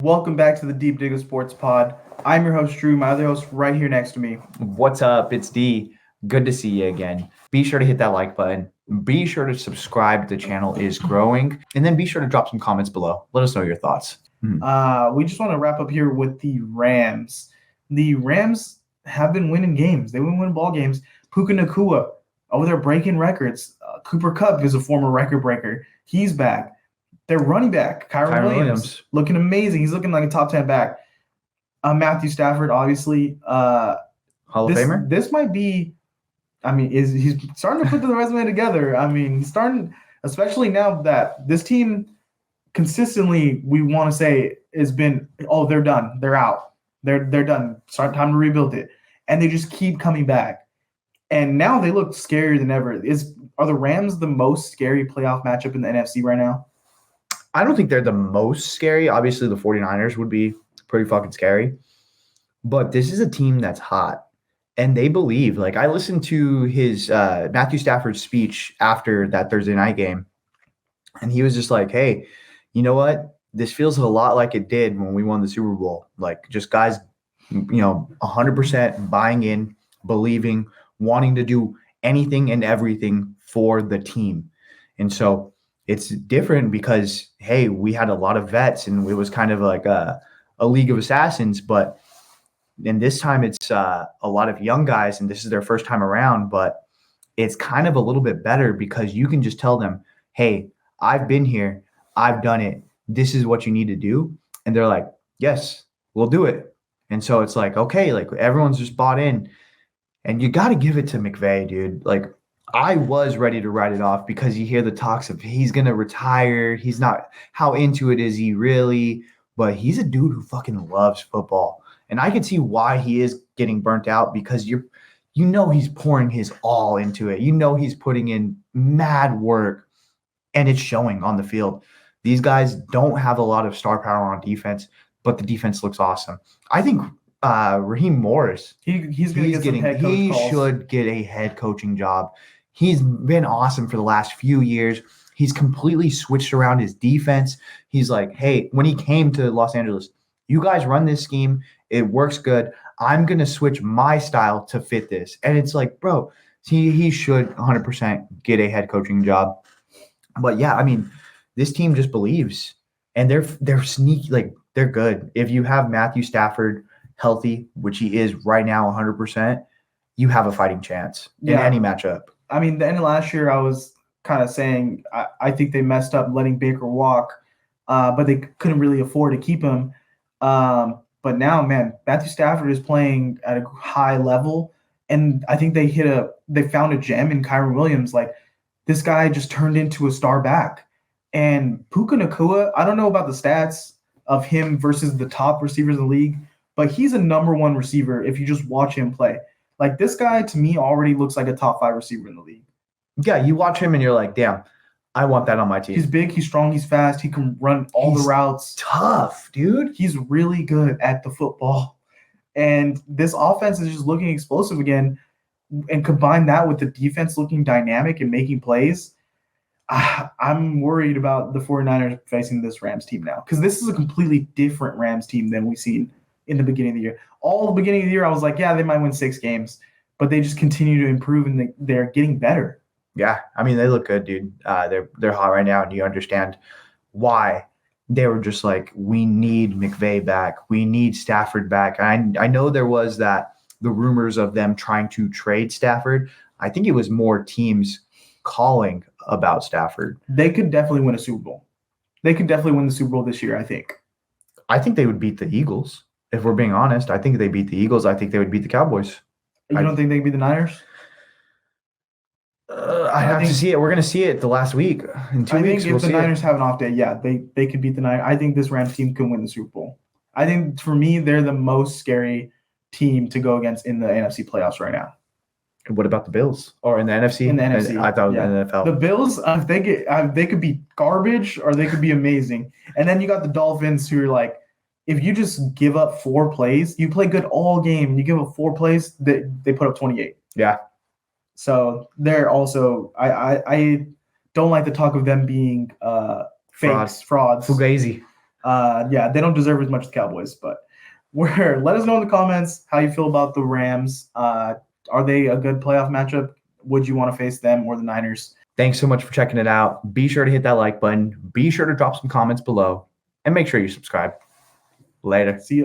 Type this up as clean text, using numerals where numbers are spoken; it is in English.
Welcome back to the Deep Digger Sports Pod. I'm your host, Drew. My other host right here next to me. What's up? It's Dee. Good to see you again. Be sure to hit that like button. Be sure to subscribe. The channel is growing. And then be sure to drop some comments below. Let us know your thoughts. We just want to wrap up here with the Rams. The Rams have been winning games. They've been winning ball games. Puka Nacua, they're breaking records. Cooper Kupp is a former record breaker. He's back. Their running back, Kyron Williams, looking amazing. He's looking like a top 10 back. Matthew Stafford, obviously. Hall of Famer? This might be, he's starting to put the resume together. He's starting, especially now that this team consistently, we want to say, has been, they're done. They're out. They're done. Time to rebuild it. And they just keep coming back. And now they look scarier than ever. Are the Rams the most scary playoff matchup in the NFC right now? I don't think they're the most scary. Obviously, the 49ers would be pretty fucking scary. But this is a team that's hot. And they believe. Like, I listened to his Matthew Stafford's speech after that Thursday night game. And he was just like, hey, you know what? This feels a lot like it did when we won the Super Bowl. Like, just guys, 100% buying in, believing, wanting to do anything and everything for the team. And so it's different because, hey, we had a lot of vets and it was kind of like a league of assassins. But and this time it's a lot of young guys and this is their first time around. But it's kind of a little bit better because you can just tell them, hey, I've been here. I've done it. This is what you need to do. And they're like, yes, we'll do it. And so it's like, okay, like everyone's just bought in. And you got to give it to McVay, dude. Like, I was ready to write it off because you hear the talks of he's going to retire. He's not – how into it is he really? But he's a dude who fucking loves football. And I can see why he is getting burnt out because he's pouring his all into it. He's putting in mad work, and it's showing on the field. These guys don't have a lot of star power on defense, but the defense looks awesome. I think Raheem Morris, he's going to get some head coach calls. Should get a head coaching job. He's been awesome for the last few years. He's completely switched around his defense. He's like, hey, when he came to Los Angeles, you guys run this scheme. It works good. I'm going to switch my style to fit this. And it's like, bro, he should 100% get a head coaching job. But yeah, this team just believes. And they're sneaky, like they're good. If you have Matthew Stafford healthy, which he is right now 100%, you have a fighting chance in any matchup. The end of last year, I was kind of saying I think they messed up letting Baker walk, but they couldn't really afford to keep him. But now, man, Matthew Stafford is playing at a high level, and I think they found a gem in Kyron Williams. Like, this guy just turned into a star back. And Puka Nacua, I don't know about the stats of him versus the top receivers in the league, but he's a number one receiver if you just watch him play. Like, this guy, to me, already looks like a top 5 receiver in the league. Yeah, you watch him and you're like, damn, I want that on my team. He's big, he's strong, he's fast, he can run all the routes. Tough, dude. He's really good at the football. And this offense is just looking explosive again. And combine that with the defense looking dynamic and making plays, I'm worried about the 49ers facing this Rams team now. Because this is a completely different Rams team than we've seen in the beginning of the year. All the beginning of the year, I was like, yeah, they might win 6 games. But they just continue to improve, and they're getting better. Yeah, they look good, dude. They're hot right now, and you understand why they were just like, we need McVay back. We need Stafford back. I know there was the rumors of them trying to trade Stafford. I think it was more teams calling about Stafford. They could definitely win a Super Bowl. They could definitely win the Super Bowl this year, I think. I think they would beat the Eagles. If we're being honest, I think they beat the Eagles. I think they would beat the Cowboys. You don't think they can beat the Niners? I have to see it. We're going to see it the last week. In 2 weeks, if the Niners have an off day, yeah, they could beat the Niners. I think this Rams team can win the Super Bowl. I think, for me, they're the most scary team to go against in the NFC playoffs right now. What about the Bills? Or in the NFC? In the NFC. I thought it was in the NFL. The Bills, they could be garbage or they could be amazing. And then you got the Dolphins who are like, if you just give up 4 plays, you play good all game, and you give up 4 plays, they put up 28. Yeah. So they're also I don't like the talk of them being frauds. Fugazi. Yeah, they don't deserve as much as the Cowboys, but let us know in the comments how you feel about the Rams. Are they a good playoff matchup? Would you want to face them or the Niners? Thanks so much for checking it out. Be sure to hit that like button. Be sure to drop some comments below and make sure you subscribe. Later. See you.